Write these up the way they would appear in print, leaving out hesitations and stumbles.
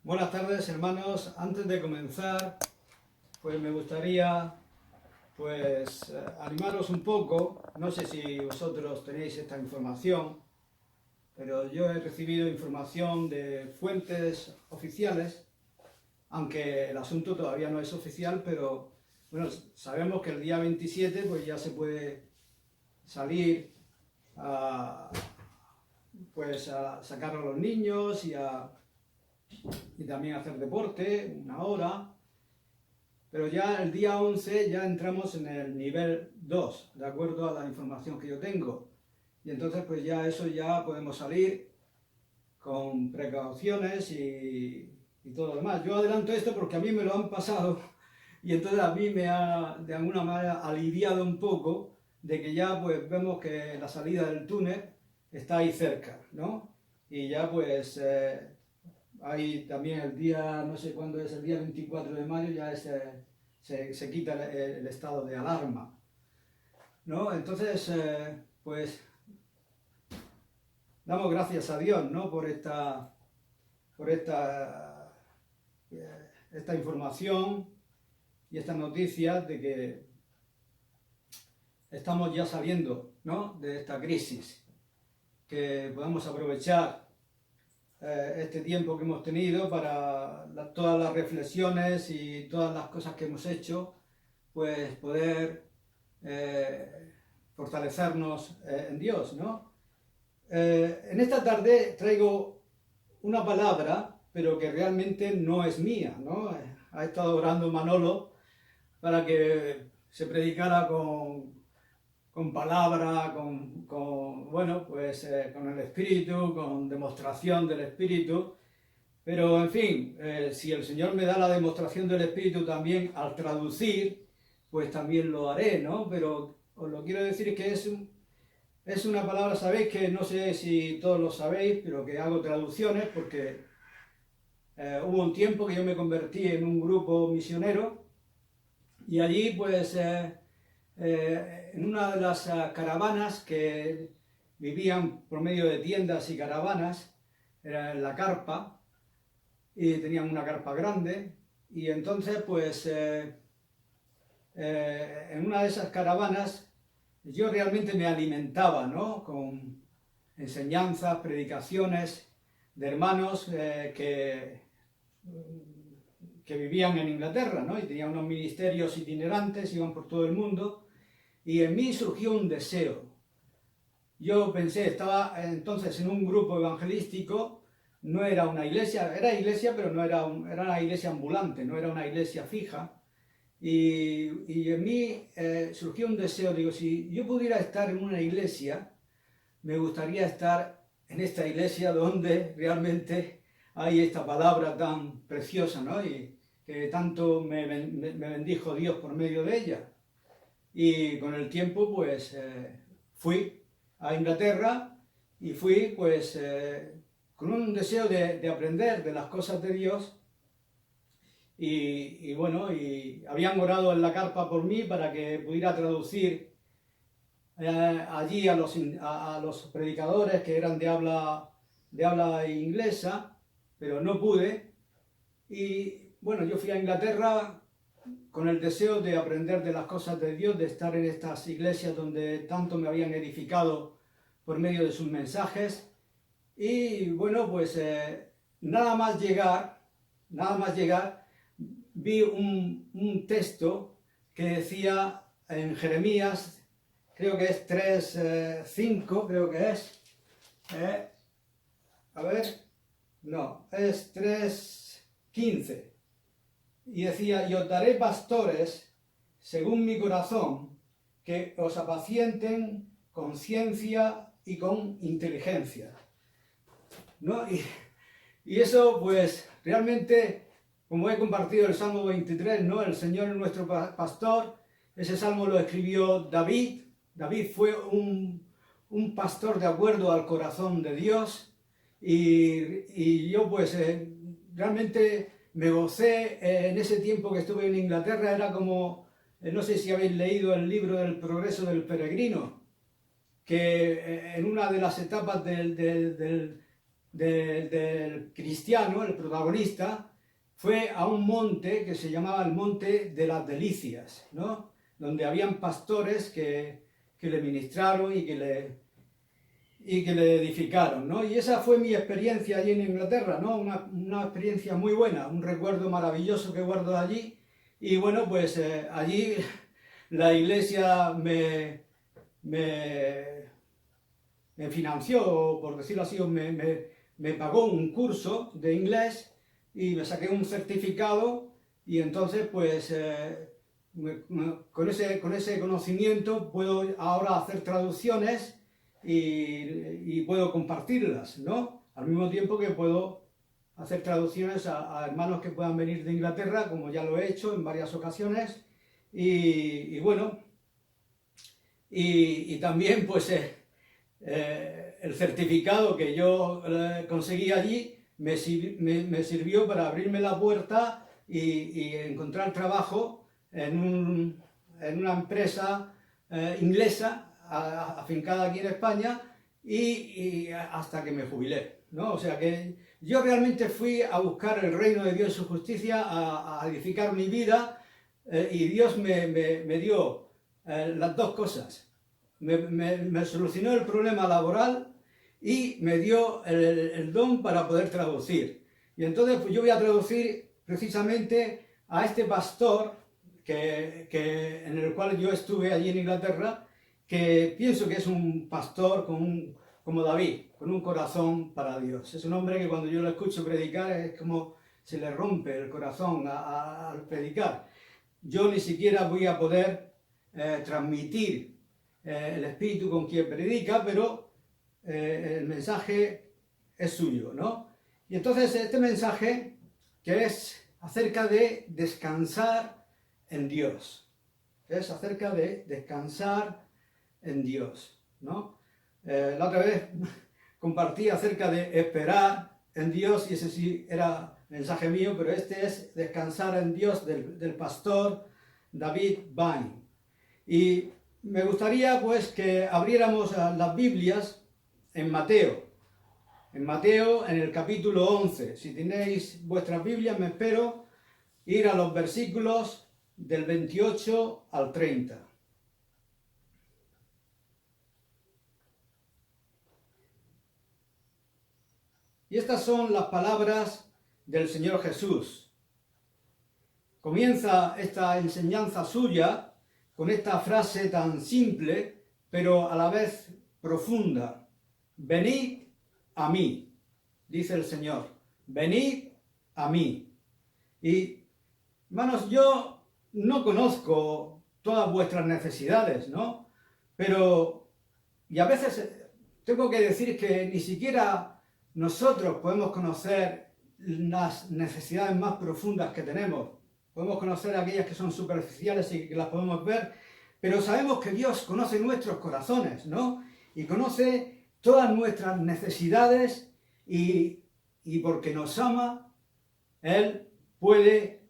Buenas tardes, hermanos. Antes de comenzar, pues me gustaría animaros un poco. No sé si vosotros tenéis esta información, pero yo he recibido información de fuentes oficiales, aunque el asunto todavía no es oficial, pero bueno, sabemos que el día 27 pues ya se puede salir a sacar a los niños y también hacer deporte, una hora, pero ya el día 11 ya entramos en el nivel 2, de acuerdo a la información que yo tengo. Y entonces pues ya eso ya podemos salir con precauciones y todo lo demás. Yo adelanto esto porque a mí me lo han pasado y entonces a mí me ha de alguna manera aliviado un poco de que ya pues vemos que la salida del túnel está ahí cerca, ¿no? Y ya pues... hay también el día, no sé cuándo es, el día 24 de mayo ya se quita el estado de alarma, ¿no? Entonces, pues damos gracias a Dios, ¿no? Por esta información y esta noticia de que estamos ya saliendo, ¿no? De esta crisis, que podamos aprovechar este tiempo que hemos tenido para todas las reflexiones y todas las cosas que hemos hecho, pues poder fortalecernos en Dios, ¿no? En esta tarde traigo una palabra, pero que realmente no es mía, ¿no? Ha estado orando Manolo para que se predicara con palabra, bueno, pues con el Espíritu, con demostración del Espíritu. Pero, en fin, si el Señor me da la demostración del Espíritu también al traducir, pues también lo haré, ¿no? Pero os lo quiero decir que es una palabra, sabéis que no sé si todos lo sabéis, pero que hago traducciones porque hubo un tiempo que yo me convertí en un grupo misionero y allí, pues... en una de las caravanas que vivían por medio de tiendas y caravanas, era en la carpa, y tenían una carpa grande, y entonces pues en una de esas caravanas yo realmente me alimentaba, ¿no? Con enseñanzas, predicaciones de hermanos que vivían en Inglaterra, ¿no? Y tenían unos ministerios itinerantes, iban por todo el mundo. Y en mí surgió un deseo. Yo pensé, estaba entonces en un grupo evangelístico, no era una iglesia, era iglesia, pero no era, era una iglesia ambulante, no era una iglesia fija. Y en mí surgió un deseo, digo, si yo pudiera estar en una iglesia, me gustaría estar en esta iglesia donde realmente hay esta palabra tan preciosa, ¿no? Y que tanto me bendijo Dios por medio de ella. Y con el tiempo, pues, fui a Inglaterra y fui, pues, con un deseo de aprender de las cosas de Dios. Y bueno, y habían orado en la carpa por mí para que pudiera traducir allí a los predicadores que eran de habla inglesa, pero no pude. Y bueno, yo fui a Inglaterra con el deseo de aprender de las cosas de Dios, de estar en estas iglesias donde tanto me habían edificado por medio de sus mensajes. Y bueno, pues nada más llegar, vi un texto que decía en Jeremías, creo que es 3:5, creo que es, a ver, no, es 3:15. Y decía, y os daré pastores según mi corazón, que os apacienten con ciencia y con inteligencia, ¿no? Y eso, pues, realmente, como he compartido el Salmo 23, ¿no? El Señor es nuestro pastor. Ese salmo lo escribió David. David fue un pastor de acuerdo al corazón de Dios. Y yo, pues, realmente me gocé en ese tiempo que estuve en Inglaterra. Era como, no sé si habéis leído el libro del Progreso del Peregrino, que en una de las etapas del cristiano, el protagonista, fue a un monte que se llamaba el Monte de las Delicias, ¿no? Donde habían pastores que le ministraron y que le edificaron, ¿no? Y esa fue mi experiencia allí en Inglaterra, ¿no? Una experiencia muy buena, un recuerdo maravilloso que guardo de allí. Y bueno, pues allí la iglesia me financió, por decirlo así, me pagó un curso de inglés y me saqué un certificado y entonces pues con ese conocimiento puedo ahora hacer traducciones y puedo compartirlas, ¿no? Al mismo tiempo que puedo hacer traducciones a hermanos que puedan venir de Inglaterra, como ya lo he hecho en varias ocasiones, y bueno, y también pues el certificado que yo conseguí allí me sirvió para abrirme la puerta y encontrar trabajo en una empresa inglesa afincada aquí en España y hasta que me jubilé, ¿no? O sea que yo realmente fui a buscar el reino de Dios y su justicia, a edificar mi vida y Dios me dio las dos cosas. Me solucionó el problema laboral y me dio el don para poder traducir. Y entonces pues, yo voy a traducir precisamente a este pastor en el cual yo estuve allí en Inglaterra, que pienso que es un pastor como David, con un corazón para Dios. Es un hombre que cuando yo lo escucho predicar es como se le rompe el corazón al predicar. Yo ni siquiera voy a poder transmitir el espíritu con quien predica, pero el mensaje es suyo, ¿no? Y entonces este mensaje, que es acerca de descansar en Dios, es acerca de descansar en Dios, ¿no? La otra vez compartí acerca de esperar en Dios, y ese sí era mensaje mío, pero este es descansar en Dios del pastor David Vine. Y me gustaría pues que abriéramos las Biblias en Mateo en el capítulo 11. Si tenéis vuestras Biblias, me espero ir a los versículos del 28 al 30. Y estas son las palabras del Señor Jesús. Comienza esta enseñanza suya con esta frase tan simple, pero a la vez profunda. Venid a mí, dice el Señor. Venid a mí. Y, hermanos, yo no conozco todas vuestras necesidades, ¿no? Pero, y a veces tengo que decir que ni siquiera nosotros podemos conocer las necesidades más profundas que tenemos. Podemos conocer aquellas que son superficiales y que las podemos ver, pero sabemos que Dios conoce nuestros corazones, ¿no? Y conoce todas nuestras necesidades y porque nos ama, Él puede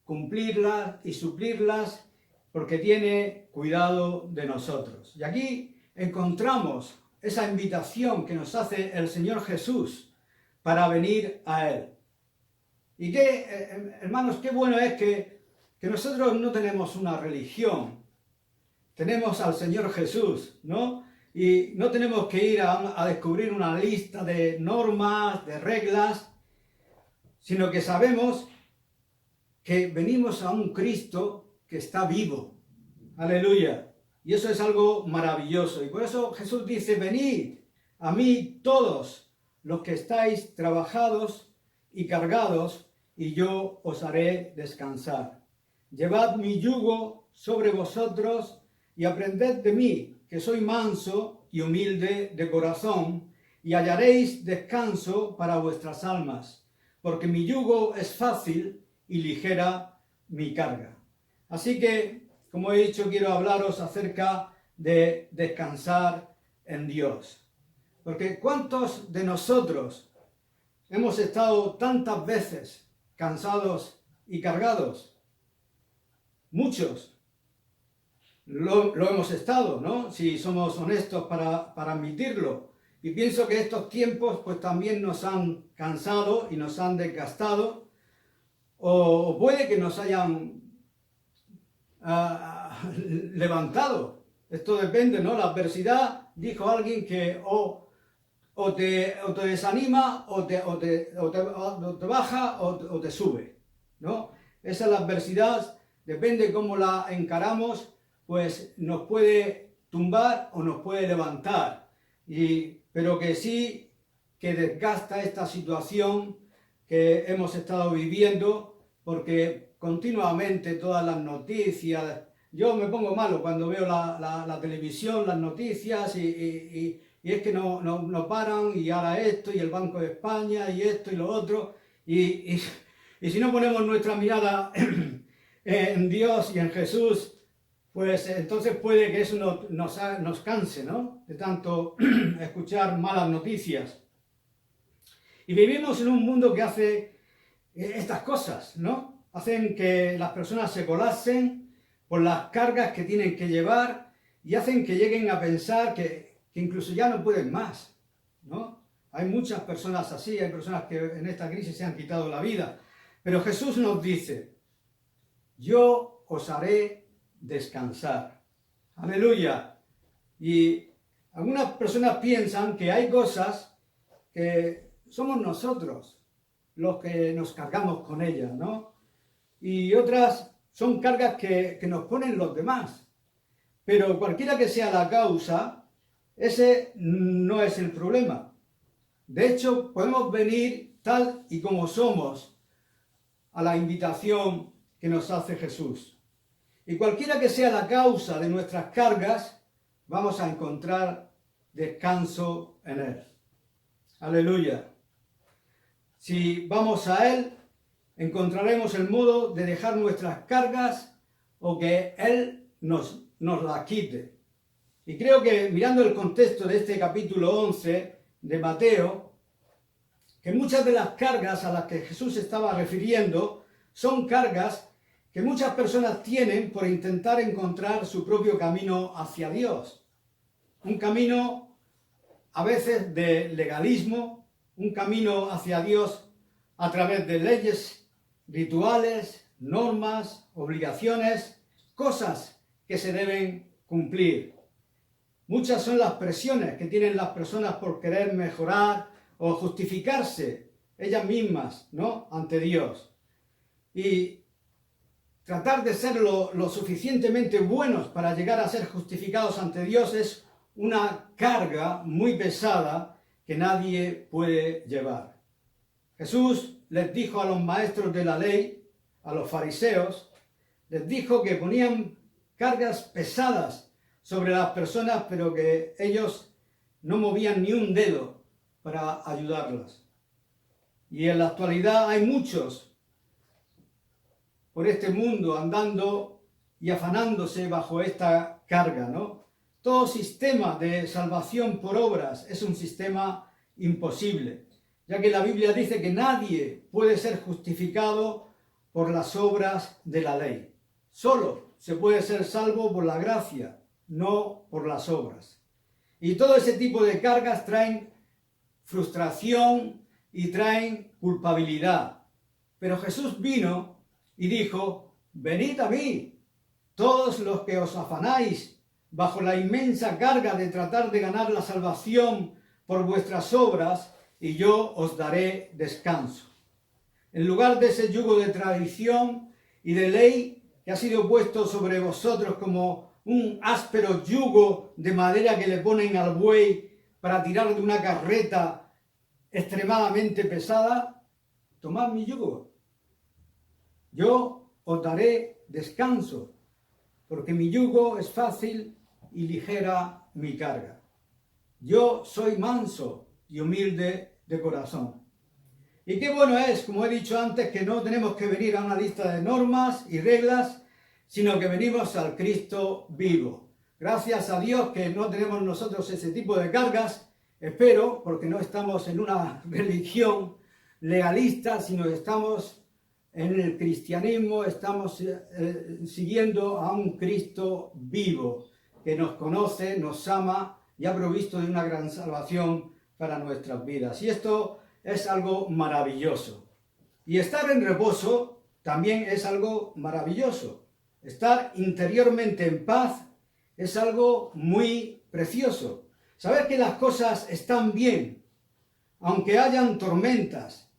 cumplirlas y suplirlas porque tiene cuidado de nosotros. Y aquí encontramos esa invitación que nos hace el Señor Jesús para venir a Él. Y hermanos, qué bueno es que nosotros no tenemos una religión, tenemos al Señor Jesús, ¿no? Y no tenemos que ir a descubrir una lista de normas, de reglas, sino que sabemos que venimos a un Cristo que está vivo. Aleluya. Y eso es algo maravilloso. Y por eso Jesús dice, venid a mí todos los que estáis trabajados y cargados, y yo os haré descansar. Llevad mi yugo sobre vosotros y aprended de mí, que soy manso y humilde de corazón, y hallaréis descanso para vuestras almas, porque mi yugo es fácil y ligera mi carga. Así que, como he dicho, quiero hablaros acerca de descansar en Dios. Porque ¿cuántos de nosotros hemos estado tantas veces cansados y cargados? Muchos lo hemos estado, ¿no? Si somos honestos para admitirlo. Y pienso que estos tiempos pues también nos han cansado y nos han desgastado, o puede que nos hayan levantado. Esto depende, ¿no? La adversidad, dijo alguien, que o te desanima, o te baja, o te sube, ¿no? Esa es la adversidad, depende cómo la encaramos, pues nos puede tumbar o nos puede levantar. Pero que sí que desgasta esta situación que hemos estado viviendo, porque continuamente todas las noticias, yo me pongo malo cuando veo la televisión, las noticias, y es que no paran, y ahora esto, y el Banco de España, y esto y lo otro, y si no ponemos nuestra mirada en Dios y en Jesús, pues entonces puede que eso nos canse, ¿no? De tanto escuchar malas noticias. Y vivimos en un mundo que hace estas cosas, ¿no? Hacen que las personas se colapsen por las cargas que tienen que llevar y hacen que lleguen a pensar que incluso ya no pueden más, ¿no? Hay muchas personas así, hay personas que en esta crisis se han quitado la vida. Pero Jesús nos dice, yo os haré descansar. Aleluya. Y algunas personas piensan que hay cosas que somos nosotros los que nos cargamos con ellas, ¿no? Y otras son cargas que nos ponen los demás. Pero cualquiera que sea la causa, ese no es el problema. De hecho, podemos venir tal y como somos a la invitación que nos hace Jesús. Y cualquiera que sea la causa de nuestras cargas, vamos a encontrar descanso en Él. Aleluya. Si vamos a Él, encontraremos el modo de dejar nuestras cargas o que Él nos las quite. Y creo que mirando el contexto de este capítulo 11 de Mateo, que muchas de las cargas a las que Jesús estaba refiriendo son cargas que muchas personas tienen por intentar encontrar su propio camino hacia Dios. Un camino a veces de legalismo, un camino hacia Dios a través de leyes, rituales, normas, obligaciones, cosas que se deben cumplir. Muchas son las presiones que tienen las personas por querer mejorar o justificarse ellas mismas, ¿no?, ante Dios. Y tratar de ser lo suficientemente buenos para llegar a ser justificados ante Dios es una carga muy pesada que nadie puede llevar. Jesús les dijo a los maestros de la ley, a los fariseos, les dijo que ponían cargas pesadas sobre las personas, pero que ellos no movían ni un dedo para ayudarlas. Y en la actualidad hay muchos por este mundo andando y afanándose bajo esta carga, ¿no? Todo sistema de salvación por obras es un sistema imposible, ya que la Biblia dice que nadie puede ser justificado por las obras de la ley. Solo se puede ser salvo por la gracia, no por las obras. Y todo ese tipo de cargas traen frustración y traen culpabilidad. Pero Jesús vino y dijo, venid a mí, todos los que os afanáis bajo la inmensa carga de tratar de ganar la salvación por vuestras obras, y yo os daré descanso. En lugar de ese yugo de tradición y de ley que ha sido puesto sobre vosotros como un áspero yugo de madera que le ponen al buey para tirar de una carreta extremadamente pesada, tomad mi yugo. Yo os daré descanso, porque mi yugo es fácil y ligera mi carga. Yo soy manso y humilde de corazón. Y qué bueno es, como he dicho antes, que no tenemos que venir a una lista de normas y reglas, sino que venimos al Cristo vivo. Gracias a Dios que no tenemos nosotros ese tipo de cargas, espero, porque no estamos en una religión legalista, sino que estamos en el cristianismo, estamos siguiendo a un Cristo vivo, que nos conoce, nos ama y ha provisto de una gran salvación para nuestras vidas. Y esto es algo maravilloso. Y estar en reposo también es algo maravilloso. Estar interiormente en paz es algo muy precioso. Saber que las cosas están bien, aunque hayan tormentas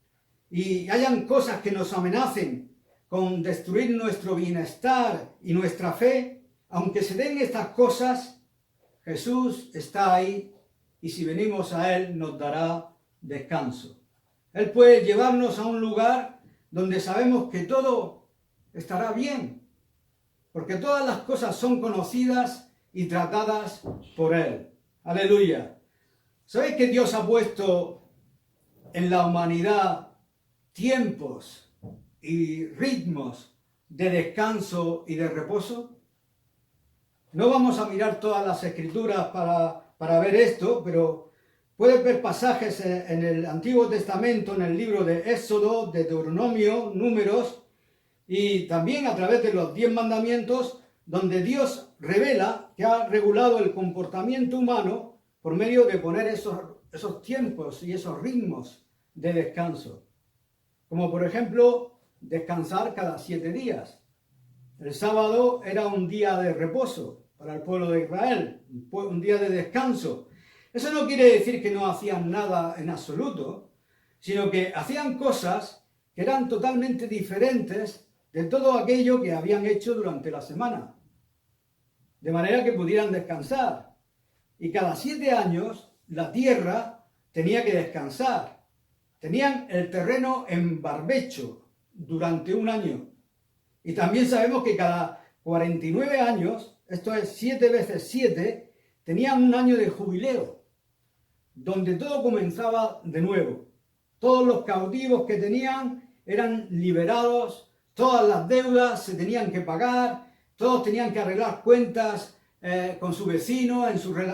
y hayan cosas que nos amenacen con destruir nuestro bienestar y nuestra fe, aunque se den estas cosas, Jesús está ahí y si venimos a Él nos dará descanso. Él puede llevarnos a un lugar donde sabemos que todo estará bien, porque todas las cosas son conocidas y tratadas por Él. Aleluya. ¿Sabéis que Dios ha puesto en la humanidad tiempos y ritmos de descanso y de reposo? No vamos a mirar todas las escrituras para ver esto, pero puedes ver pasajes en el Antiguo Testamento, en el libro de Éxodo, de Deuteronomio, Números, y también a través de los 10 mandamientos, donde Dios revela que ha regulado el comportamiento humano por medio de poner esos tiempos y esos ritmos de descanso. Como por ejemplo, descansar cada 7 días. El sábado era un día de reposo para el pueblo de Israel, un día de descanso. Eso no quiere decir que no hacían nada en absoluto, sino que hacían cosas que eran totalmente diferentes de todo aquello que habían hecho durante la semana, de manera que pudieran descansar. Y cada 7 años la tierra tenía que descansar. Tenían el terreno en barbecho durante un año. Y también sabemos que cada 49 años, esto es 7 veces 7, tenían un año de jubileo, donde todo comenzaba de nuevo. Todos los cautivos que tenían eran liberados, todas las deudas se tenían que pagar, todos tenían que arreglar cuentas con su vecino,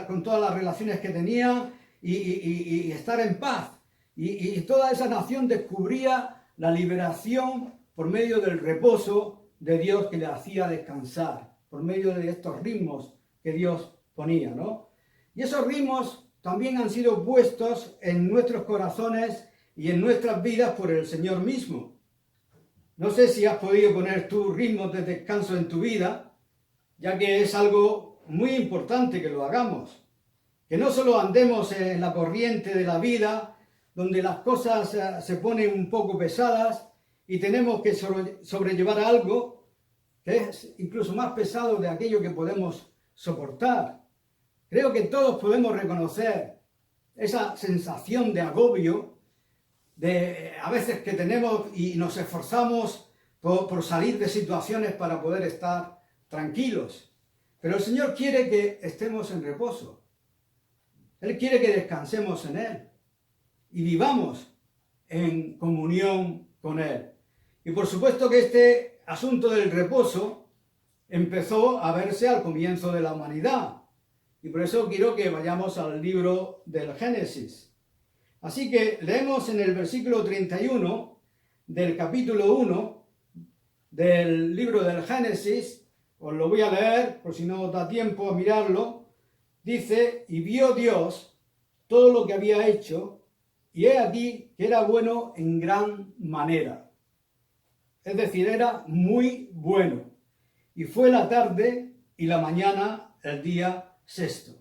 con todas las relaciones que tenían y estar en paz. Y toda esa nación descubría la liberación por medio del reposo de Dios que le hacía descansar, por medio de estos ritmos que Dios ponía, ¿no? Y esos ritmos también han sido puestos en nuestros corazones y en nuestras vidas por el Señor mismo. No sé si has podido poner tus ritmos de descanso en tu vida, ya que es algo muy importante que lo hagamos. Que no solo andemos en la corriente de la vida, donde las cosas se ponen un poco pesadas y tenemos que sobrellevar algo que es incluso más pesado de aquello que podemos soportar. Creo que todos podemos reconocer esa sensación de agobio a veces que tenemos y nos esforzamos por salir de situaciones para poder estar tranquilos. Pero el Señor quiere que estemos en reposo. Él quiere que descansemos en Él y vivamos en comunión con Él. Y por supuesto que este asunto del reposo empezó a verse al comienzo de la humanidad. Y por eso quiero que vayamos al libro del Génesis. Así que leemos en el versículo 31 del capítulo 1 del libro del Génesis. Os lo voy a leer por si no os da tiempo a mirarlo. Dice: y vio Dios todo lo que había hecho, y he aquí que era bueno en gran manera. Es decir, era muy bueno. Y fue la tarde y la mañana el día sexto.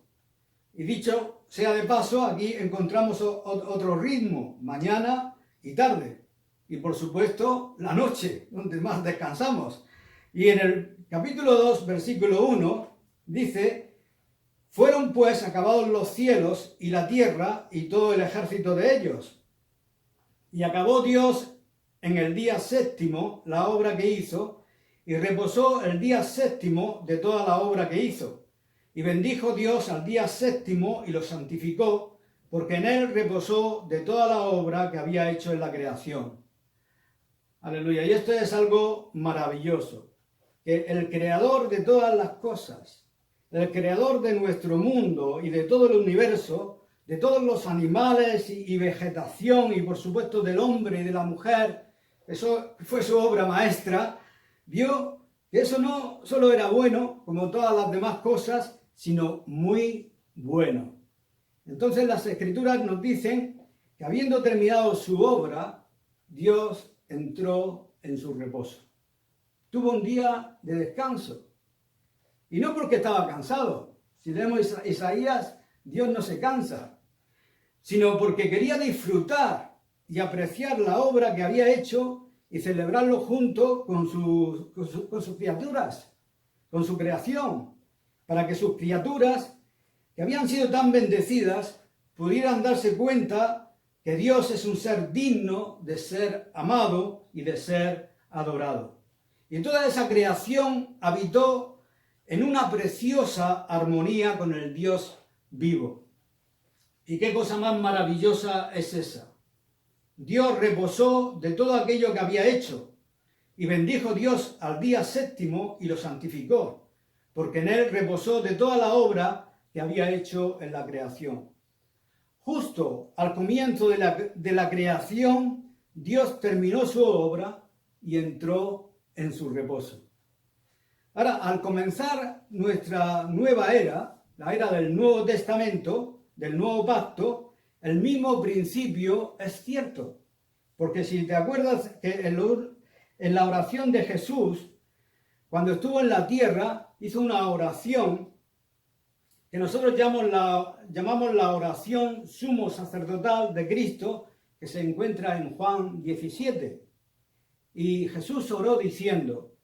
Y dicho sea de paso, aquí encontramos otro ritmo, mañana y tarde. Y por supuesto, la noche, donde más descansamos. Y en el capítulo 2, versículo 1, dice: fueron pues acabados los cielos y la tierra y todo el ejército de ellos. Y acabó Dios en el día séptimo la obra que hizo, y reposó el día séptimo de toda la obra que hizo. Y bendijo Dios al día séptimo y lo santificó, porque en él reposó de toda la obra que había hecho en la creación. Aleluya. Y esto es algo maravilloso, que el creador de todas las cosas, el creador de nuestro mundo y de todo el universo, de todos los animales y vegetación, y por supuesto del hombre y de la mujer, eso fue su obra maestra, vio que eso no solo era bueno, como todas las demás cosas, sino muy bueno. Entonces las Escrituras nos dicen que habiendo terminado su obra, Dios entró en su reposo. Tuvo un día de descanso. Y no porque estaba cansado. Si leemos Isaías, Dios no se cansa, sino porque quería disfrutar y apreciar la obra que había hecho y celebrarlo junto con sus criaturas, con su creación, para que sus criaturas, que habían sido tan bendecidas, pudieran darse cuenta que Dios es un ser digno de ser amado y de ser adorado. Y toda esa creación habitó en una preciosa armonía con el Dios vivo. ¿Y qué cosa más maravillosa es esa? Dios reposó de todo aquello que había hecho y bendijo Dios al día séptimo y lo santificó, porque en él reposó de toda la obra que había hecho en la creación. Justo al comienzo de la creación, Dios terminó su obra y entró en su reposo. Ahora, al comenzar nuestra nueva era, la era del Nuevo Testamento, del Nuevo Pacto, el mismo principio es cierto. Porque si te acuerdas que en la oración de Jesús, cuando estuvo en la tierra, hizo una oración que nosotros llamamos la oración sumo sacerdotal de Cristo, que se encuentra en Juan 17. Y Jesús oró diciendo: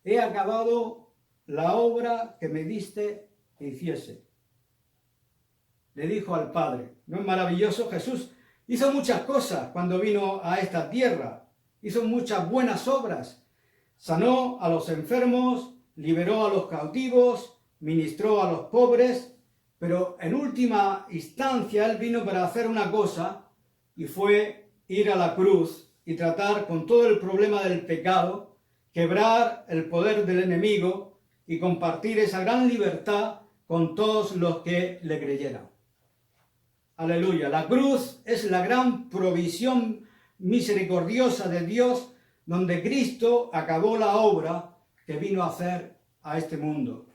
he acabado la obra que me diste que hiciese. Le dijo al Padre. ¿No es maravilloso? Jesús hizo muchas cosas cuando vino a esta tierra. Hizo muchas buenas obras. Sanó a los enfermos, liberó a los cautivos, ministró a los pobres, pero en última instancia Él vino para hacer una cosa, y fue ir a la cruz y tratar con todo el problema del pecado, quebrar el poder del enemigo y compartir esa gran libertad con todos los que le creyeran. Aleluya. La cruz es la gran provisión misericordiosa de Dios, donde Cristo acabó la obra que vino a hacer a este mundo.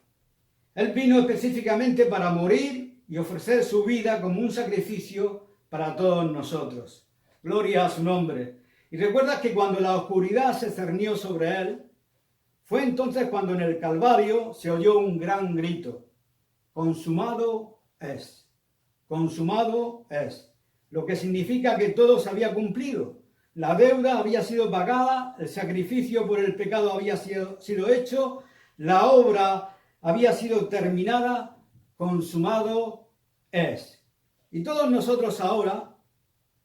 Él vino específicamente para morir y ofrecer su vida como un sacrificio para todos nosotros. Gloria a su nombre. Y recuerdas que cuando la oscuridad se cernió sobre él, fue entonces cuando en el Calvario se oyó un gran grito: consumado es. Consumado es, lo que significa que todo se había cumplido. La deuda había sido pagada, el sacrificio por el pecado había sido hecho, la obra había sido terminada, consumado es. Y todos nosotros ahora,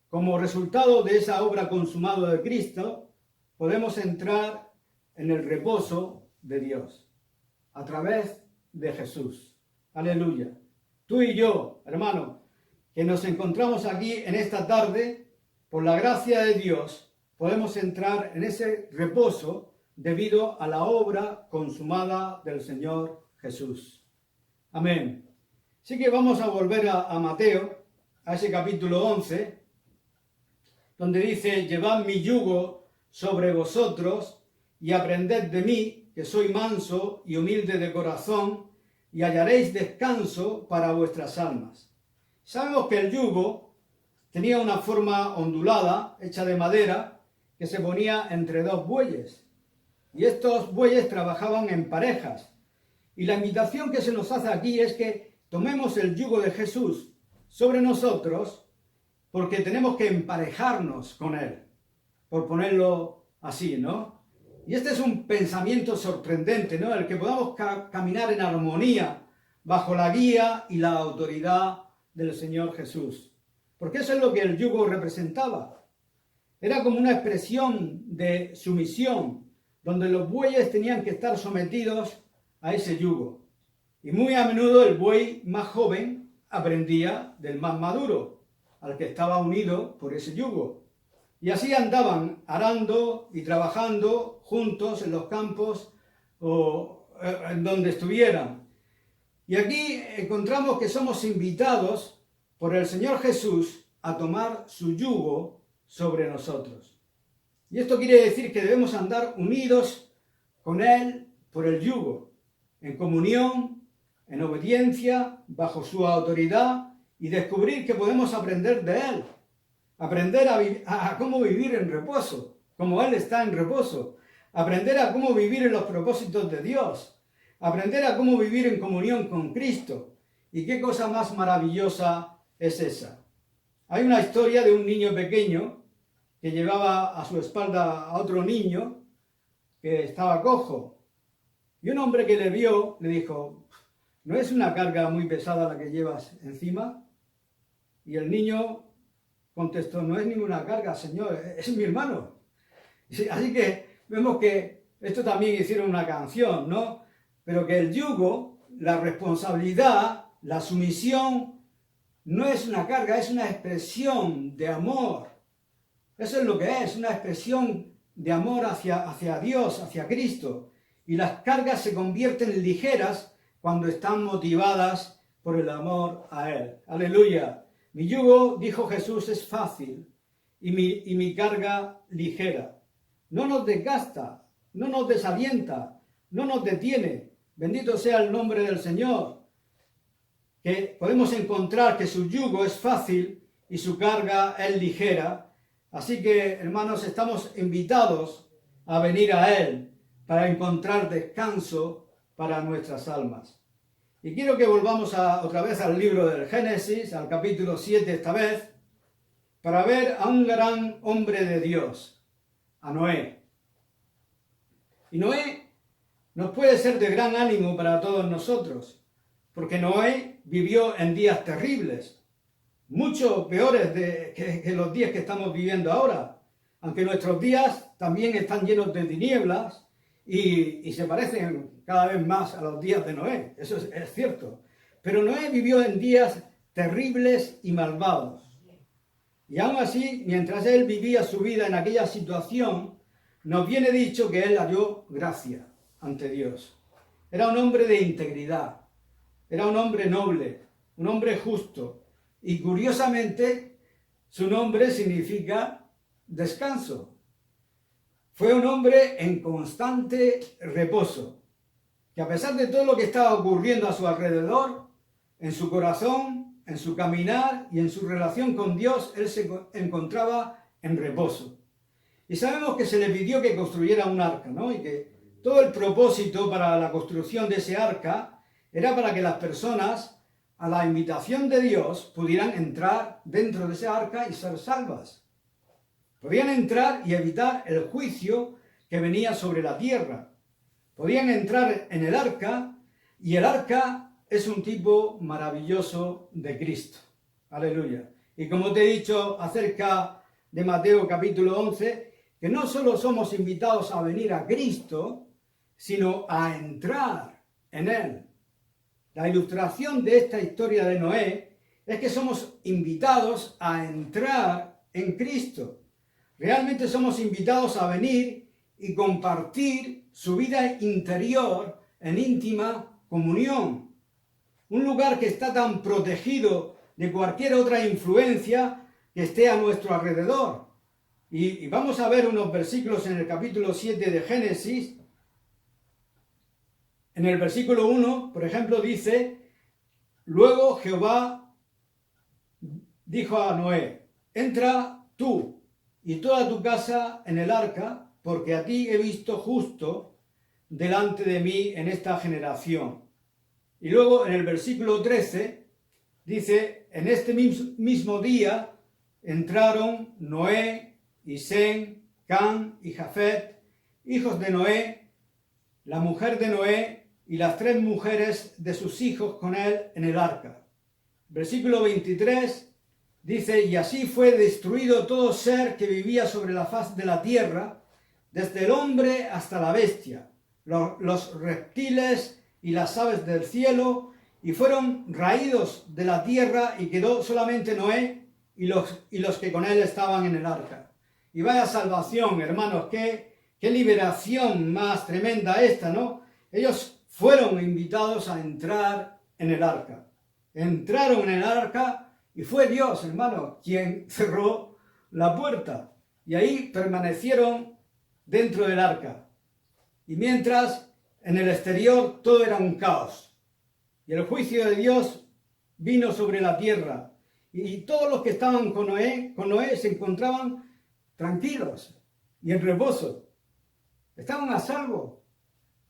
como resultado de esa obra consumada de Cristo, podemos entrar en el reposo de Dios a través de Jesús. Aleluya. Tú y yo, hermano, que nos encontramos aquí en esta tarde, por la gracia de Dios, podemos entrar en ese reposo debido a la obra consumada del Señor Jesús. Amén. Así que vamos a volver a Mateo, a ese capítulo 11, donde dice: llevad mi yugo sobre vosotros y aprended de mí, que soy manso y humilde de corazón, y hallaréis descanso para vuestras almas. Sabemos que el yugo tenía una forma ondulada, hecha de madera, que se ponía entre dos bueyes. Y estos bueyes trabajaban en parejas. Y la invitación que se nos hace aquí es que tomemos el yugo de Jesús sobre nosotros, porque tenemos que emparejarnos con Él, por ponerlo así, ¿no? Y este es un pensamiento sorprendente, ¿no? El que podamos caminar en armonía bajo la guía y la autoridad del Señor Jesús. Porque eso es lo que el yugo representaba. Era como una expresión de sumisión, donde los bueyes tenían que estar sometidos a ese yugo. Y muy a menudo el buey más joven aprendía del más maduro, al que estaba unido por ese yugo. Y así andaban arando y trabajando juntos en los campos o en donde estuvieran. Y aquí encontramos que somos invitados por el Señor Jesús a tomar su yugo sobre nosotros. Y esto quiere decir que debemos andar unidos con Él por el yugo, en comunión, en obediencia, bajo su autoridad y descubrir que podemos aprender de Él. Aprender a cómo vivir en reposo, como Él está en reposo. Aprender a cómo vivir en los propósitos de Dios. Aprender a cómo vivir en comunión con Cristo. ¿Y qué cosa más maravillosa es esa? Hay una historia de un niño pequeño que llevaba a su espalda a otro niño que estaba cojo. Y un hombre que le vio le dijo, ¿no es una carga muy pesada la que llevas encima? Y el niño contestó, no es ninguna carga, Señor, es mi hermano. Así que vemos que esto también hicieron una canción, ¿no? Pero que el yugo, la responsabilidad, la sumisión, no es una carga, es una expresión de amor. Eso es lo que es, una expresión de amor hacia Dios, hacia Cristo. Y las cargas se convierten ligeras cuando están motivadas por el amor a Él. Aleluya. Mi yugo, dijo Jesús, es fácil y mi carga ligera. No nos desgasta, no nos desalienta, no nos detiene. Bendito sea el nombre del Señor. Que podemos encontrar que su yugo es fácil y su carga es ligera. Así que, hermanos, estamos invitados a venir a Él para encontrar descanso para nuestras almas. Y quiero que volvamos otra vez al libro del Génesis, al capítulo 7 esta vez, para ver a un gran hombre de Dios, a Noé. Y Noé nos puede ser de gran ánimo para todos nosotros, porque Noé vivió en días terribles, mucho peores que los días que estamos viviendo ahora, aunque nuestros días también están llenos de tinieblas y se parecen cada vez más a los días de Noé, eso es cierto. Pero Noé vivió en días terribles y malvados. Y aún así, mientras él vivía su vida en aquella situación, nos viene dicho que él halló gracia ante Dios. Era un hombre de integridad, era un hombre noble, un hombre justo. Y curiosamente, su nombre significa descanso. Fue un hombre en constante reposo, que a pesar de todo lo que estaba ocurriendo a su alrededor, en su corazón, en su caminar y en su relación con Dios, él se encontraba en reposo. Y sabemos que se le pidió que construyera un arca, ¿no? Y que todo el propósito para la construcción de ese arca era para que las personas, a la invitación de Dios, pudieran entrar dentro de ese arca y ser salvas. Podían entrar y evitar el juicio que venía sobre la tierra. Podían entrar en el arca, y el arca es un tipo maravilloso de Cristo. Aleluya. Y como te he dicho acerca de Mateo capítulo 11, que no solo somos invitados a venir a Cristo, sino a entrar en Él. La ilustración de esta historia de Noé es que somos invitados a entrar en Cristo. Realmente somos invitados a venir y compartir su vida interior en íntima comunión. Un lugar que está tan protegido de cualquier otra influencia que esté a nuestro alrededor. Y vamos a ver unos versículos en el capítulo 7 de Génesis. En el versículo 1, por ejemplo, dice, luego Jehová dijo a Noé, entra tú y toda tu casa en el arca, porque a ti he visto justo delante de mí en esta generación. Y luego en el versículo 13 dice, en este mismo día entraron Noé y Sem, Cam y Jafet, hijos de Noé, la mujer de Noé y las 3 mujeres de sus hijos con él en el arca. Versículo 23 dice, y así fue destruido todo ser que vivía sobre la faz de la tierra, desde el hombre hasta la bestia, los reptiles y las aves del cielo, y fueron raídos de la tierra, y quedó solamente Noé y los que con él estaban en el arca. Y vaya salvación, hermanos, qué liberación más tremenda esta, ¿no? Ellos fueron invitados a entrar en el arca. Entraron en el arca y fue Dios, hermano, quien cerró la puerta. Y ahí permanecieron dentro del arca. Y mientras en el exterior todo era un caos. Y el juicio de Dios vino sobre la tierra y todos los que estaban con Noé se encontraban tranquilos y en reposo. Estaban a salvo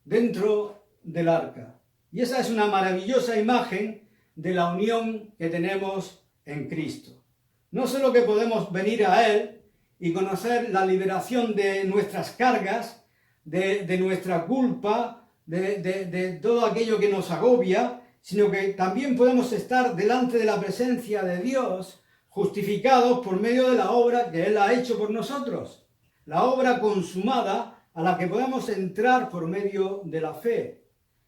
dentro del arca. Y esa es una maravillosa imagen de la unión que tenemos en Cristo. No solo que podemos venir a Él y conocer la liberación de nuestras cargas, de nuestra culpa, de todo aquello que nos agobia, sino que también podemos estar delante de la presencia de Dios, justificados por medio de la obra que Él ha hecho por nosotros, la obra consumada a la que podemos entrar por medio de la fe.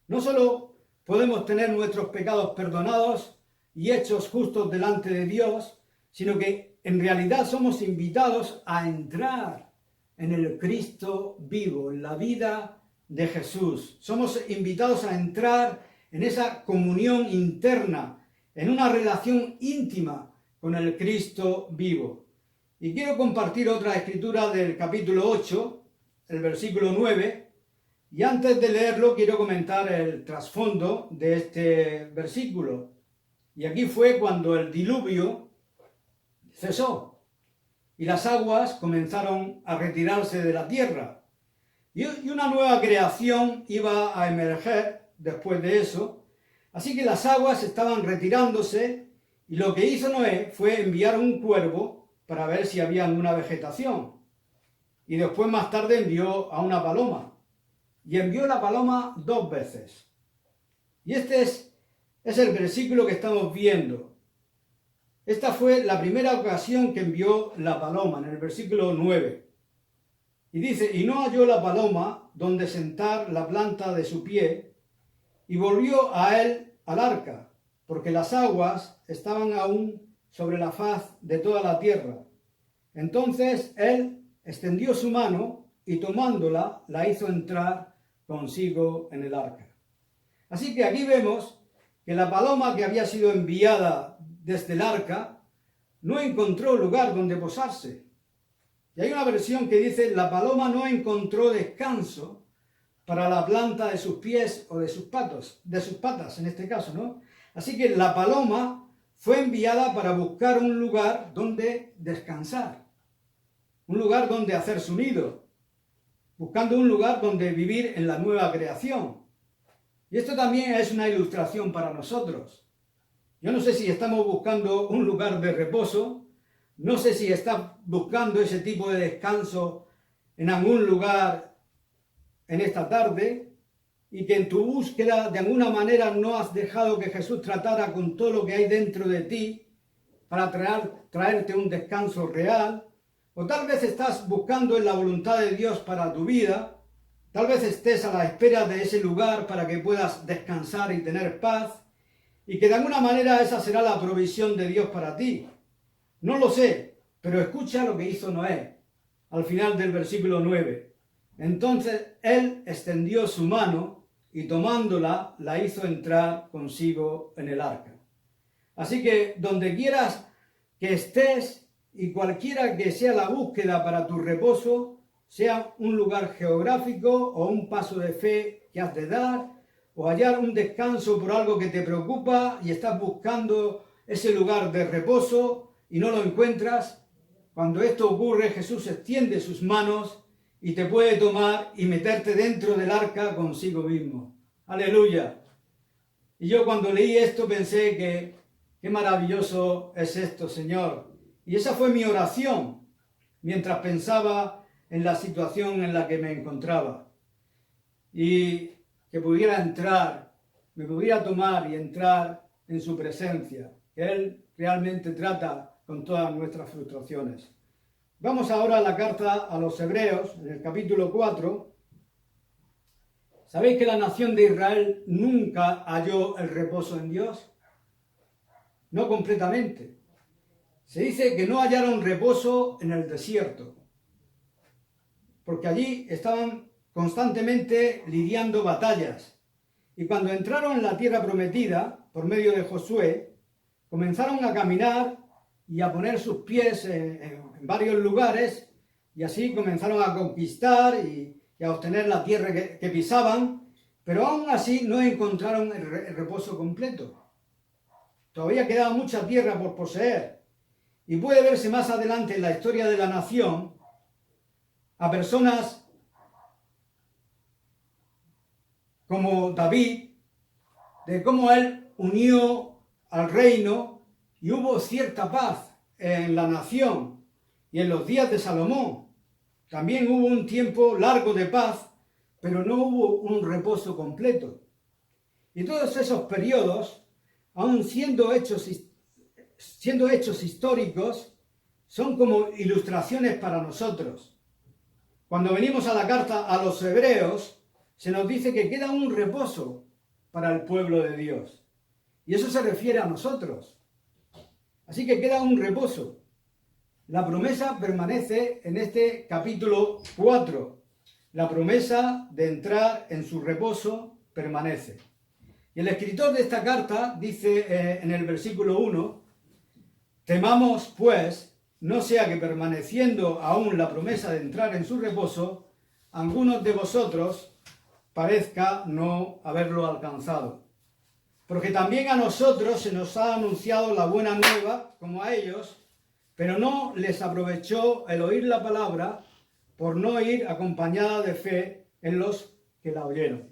No solo podemos tener nuestros pecados perdonados y hechos justos delante de Dios, sino que en realidad somos invitados a entrar en el Cristo vivo, en la vida de Jesús. Somos invitados a entrar en esa comunión interna, en una relación íntima con el Cristo vivo. Y quiero compartir otra escritura del capítulo 8, el versículo 9, y antes de leerlo quiero comentar el trasfondo de este versículo. Y aquí fue cuando el diluvio cesó y las aguas comenzaron a retirarse de la tierra. Y una nueva creación iba a emerger después de eso. Así que las aguas estaban retirándose y lo que hizo Noé fue enviar un cuervo para ver si había alguna vegetación. Y después más tarde envió a una paloma. Y envió la paloma 2 veces. Y este es el versículo que estamos viendo. Esta fue la primera ocasión que envió la paloma, en el versículo 9. Y dice, y no halló la paloma donde sentar la planta de su pie, y volvió a él al arca, porque las aguas estaban aún sobre la faz de toda la tierra. Entonces él extendió su mano, y tomándola, la hizo entrar consigo en el arca. Así que aquí vemos que la paloma que había sido enviada desde el arca no encontró lugar donde posarse. Y hay una versión que dice, la paloma no encontró descanso para la planta de sus pies o de sus patas en este caso, ¿no? Así que la paloma fue enviada para buscar un lugar donde descansar, un lugar donde hacer su nido, buscando un lugar donde vivir en la nueva creación. Y esto también es una ilustración para nosotros. Yo no sé si estamos buscando un lugar de reposo, no sé si estás buscando ese tipo de descanso en algún lugar en esta tarde, y que en tu búsqueda de alguna manera no has dejado que Jesús tratara con todo lo que hay dentro de ti para traerte un descanso real. O tal vez estás buscando en la voluntad de Dios para tu vida, tal vez estés a la espera de ese lugar para que puedas descansar y tener paz, y que de alguna manera esa será la provisión de Dios para ti. No lo sé, pero escucha lo que hizo Noé, al final del versículo 9. Entonces él extendió su mano y tomándola, la hizo entrar consigo en el arca. Así que donde quieras que estés, y cualquiera que sea la búsqueda para tu reposo, sea un lugar geográfico o un paso de fe que has de dar, o hallar un descanso por algo que te preocupa y estás buscando ese lugar de reposo y no lo encuentras, cuando esto ocurre, Jesús extiende sus manos y te puede tomar y meterte dentro del arca consigo mismo. ¡Aleluya! Y yo cuando leí esto pensé que qué maravilloso es esto, Señor. Y esa fue mi oración mientras pensaba en la situación en la que me encontraba. Y que pudiera entrar, me pudiera tomar y entrar en su presencia. Que Él realmente trata con todas nuestras frustraciones. Vamos ahora a la carta a los Hebreos, en el capítulo 4. ¿Sabéis que la nación de Israel nunca halló el reposo en Dios? No completamente. Se dice que no hallaron reposo en el desierto, porque allí estaban constantemente lidiando batallas. Y cuando entraron en la tierra prometida, por medio de Josué, comenzaron a caminar y a poner sus pies en varios lugares, y así comenzaron a conquistar y a obtener la tierra que pisaban, pero aún así no encontraron el reposo completo. todavía quedaba mucha tierra por poseer. Y puede verse más adelante en la historia de la nación a personas como David, de cómo él unió al reino y hubo cierta paz en la nación. Y en los días de Salomón también hubo un tiempo largo de paz, pero no hubo un reposo completo. Y todos esos periodos, aun siendo hechos históricos, son como ilustraciones para nosotros. Cuando venimos a la carta a los hebreos, se nos dice que queda un reposo para el pueblo de Dios. Y eso se refiere a nosotros. Así que queda un reposo. La promesa permanece en este capítulo 4. La promesa de entrar en su reposo permanece. Y el escritor de esta carta dice en el versículo 1, temamos pues, no sea que permaneciendo aún la promesa de entrar en su reposo, algunos de vosotros parezca no haberlo alcanzado. Porque también a nosotros se nos ha anunciado la buena nueva, como a ellos, pero no les aprovechó el oír la palabra por no ir acompañada de fe en los que la oyeron.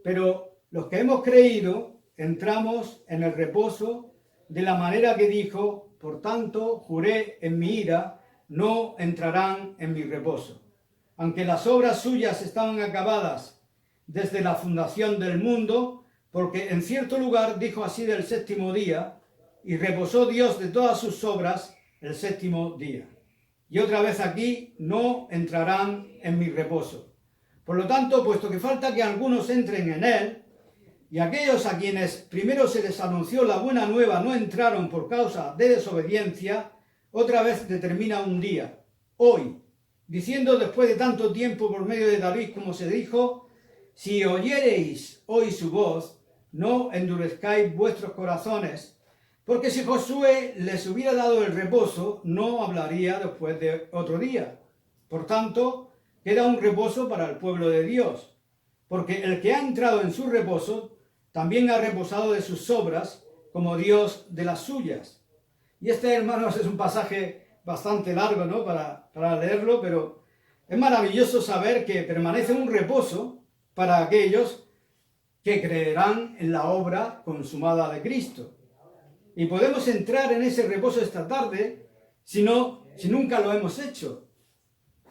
Pero los que hemos creído entramos en el reposo de la manera que dijo, por tanto juré en mi ira, no entrarán en mi reposo. Aunque las obras suyas estaban acabadas desde la fundación del mundo, porque en cierto lugar dijo así del séptimo día, y reposó Dios de todas sus obras el séptimo día. Y otra vez aquí, no entrarán en mi reposo. Por lo tanto, puesto que falta que algunos entren en él, y aquellos a quienes primero se les anunció la buena nueva no entraron por causa de desobediencia, otra vez determina un día, hoy, diciendo después de tanto tiempo por medio de David, como se dijo, si oyereis hoy su voz, no endurezcáis vuestros corazones, porque si Josué les hubiera dado el reposo, no hablaría después de otro día. Por tanto, queda un reposo para el pueblo de Dios, porque el que ha entrado en su reposo, también ha reposado de sus obras, como Dios de las suyas. Y este, hermanos, es un pasaje bastante largo, ¿no?, para leerlo, pero es maravilloso saber que permanece un reposo para aquellos que creerán en la obra consumada de Cristo. Y podemos entrar en ese reposo esta tarde si nunca lo hemos hecho.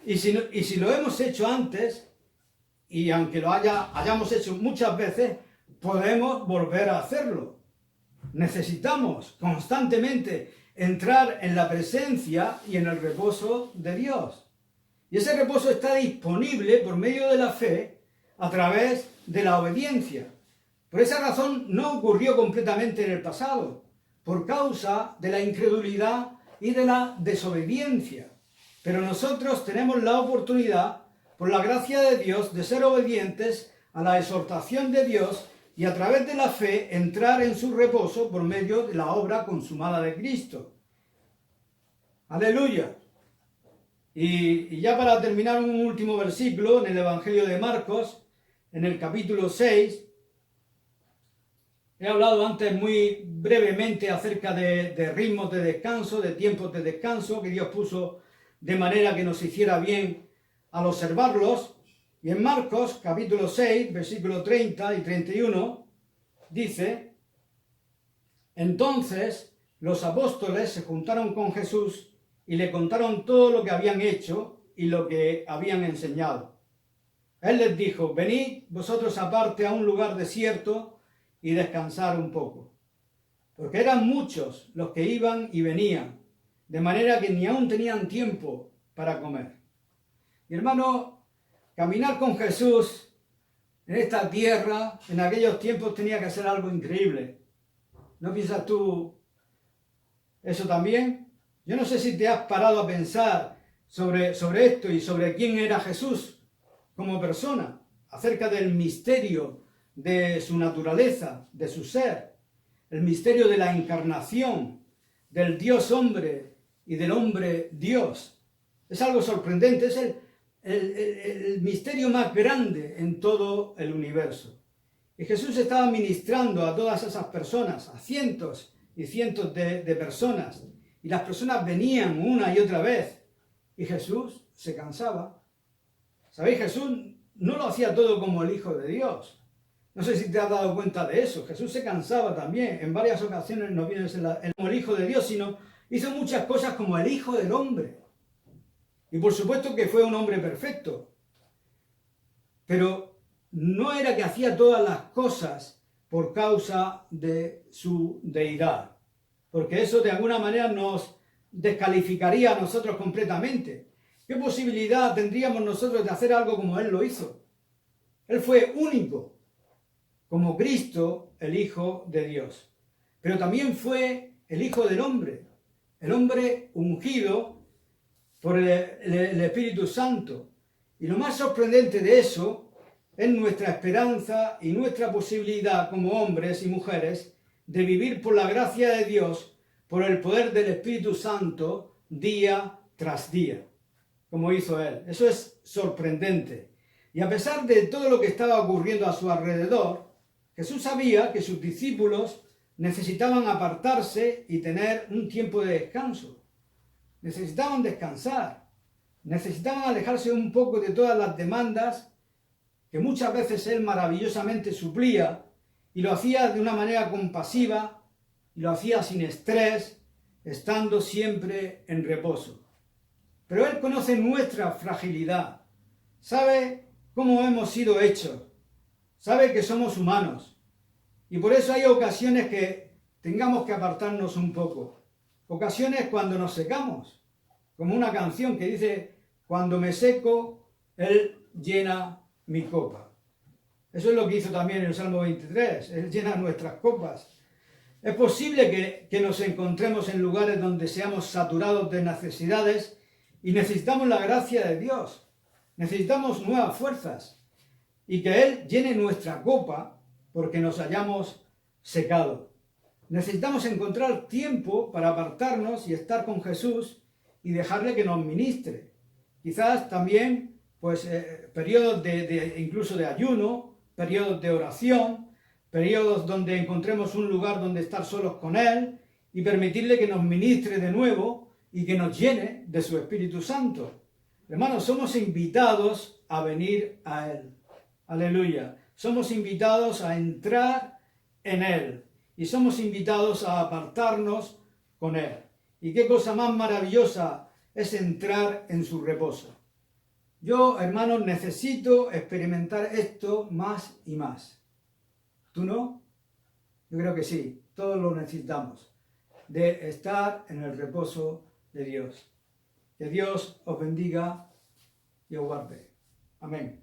Y si lo hemos hecho antes, y aunque lo hayamos hecho muchas veces, podemos volver a hacerlo. Necesitamos constantemente entrar en la presencia y en el reposo de Dios. Y ese reposo está disponible por medio de la fe a través de la obediencia. Por esa razón no ocurrió completamente en el pasado, por causa de la incredulidad y de la desobediencia. Pero nosotros tenemos la oportunidad, por la gracia de Dios, de ser obedientes a la exhortación de Dios y a través de la fe entrar en su reposo por medio de la obra consumada de Cristo. ¡Aleluya! Y ya para terminar, un último versículo en el Evangelio de Marcos, en el capítulo 6. He hablado antes muy brevemente acerca de ritmos de descanso, de tiempos de descanso que Dios puso de manera que nos hiciera bien al observarlos. Y en Marcos capítulo 6, versículo 30 y 31, dice, entonces los apóstoles se juntaron con Jesús y le contaron todo lo que habían hecho y lo que habían enseñado. Él les dijo, venid vosotros aparte a un lugar desierto y descansar un poco. Porque eran muchos los que iban y venían, de manera que ni aún tenían tiempo para comer. Y hermano, caminar con Jesús en esta tierra, en aquellos tiempos tenía que ser algo increíble. ¿No piensas tú eso también? Yo no sé si te has parado a pensar sobre esto y sobre quién era Jesús como persona, acerca del misterio de su naturaleza, de su ser, el misterio de la encarnación, del Dios hombre y del hombre Dios. Es algo sorprendente, es el misterio más grande en todo el universo. Y Jesús estaba ministrando a todas esas personas, a cientos y cientos de personas. Y las personas venían una y otra vez. Y Jesús se cansaba. ¿Sabéis? Jesús no lo hacía todo como el Hijo de Dios. No sé si te has dado cuenta de eso. Jesús se cansaba también. En varias ocasiones no viene como el Hijo de Dios, sino hizo muchas cosas como el Hijo del Hombre. Y por supuesto que fue un hombre perfecto. Pero no era que hacía todas las cosas por causa de su deidad. Porque eso de alguna manera nos descalificaría a nosotros completamente. ¿Qué posibilidad tendríamos nosotros de hacer algo como Él lo hizo? Él fue único, como Cristo, el Hijo de Dios. Pero también fue el Hijo del Hombre, el hombre ungido por el Espíritu Santo. Y lo más sorprendente de eso es nuestra esperanza y nuestra posibilidad como hombres y mujeres de vivir por la gracia de Dios, por el poder del Espíritu Santo, día tras día, como hizo Él. Eso es sorprendente. Y a pesar de todo lo que estaba ocurriendo a su alrededor, Jesús sabía que sus discípulos necesitaban apartarse y tener un tiempo de descanso. Necesitaban descansar. Necesitaban alejarse un poco de todas las demandas que muchas veces Él maravillosamente suplía, y lo hacía de una manera compasiva, y lo hacía sin estrés, estando siempre en reposo. Pero Él conoce nuestra fragilidad, sabe cómo hemos sido hechos, sabe que somos humanos, y por eso hay ocasiones que tengamos que apartarnos un poco. Ocasiones cuando nos secamos, como una canción que dice: cuando me seco, Él llena mi copa. Eso es lo que hizo también en el Salmo 23, Él llena nuestras copas. Es posible que nos encontremos en lugares donde seamos saturados de necesidades y necesitamos la gracia de Dios, necesitamos nuevas fuerzas y que Él llene nuestra copa porque nos hayamos secado. Necesitamos encontrar tiempo para apartarnos y estar con Jesús y dejarle que nos ministre. Quizás también periodos incluso de ayuno, periodos de oración, periodos donde encontremos un lugar donde estar solos con Él y permitirle que nos ministre de nuevo y que nos llene de su Espíritu Santo. Hermanos, somos invitados a venir a Él. Aleluya. Somos invitados a entrar en Él y somos invitados a apartarnos con Él. Y qué cosa más maravillosa es entrar en su reposo. Yo, hermanos, necesito experimentar esto más y más. ¿Tú no? Yo creo que sí, todos lo necesitamos, de estar en el reposo de Dios. Que Dios os bendiga y os guarde. Amén.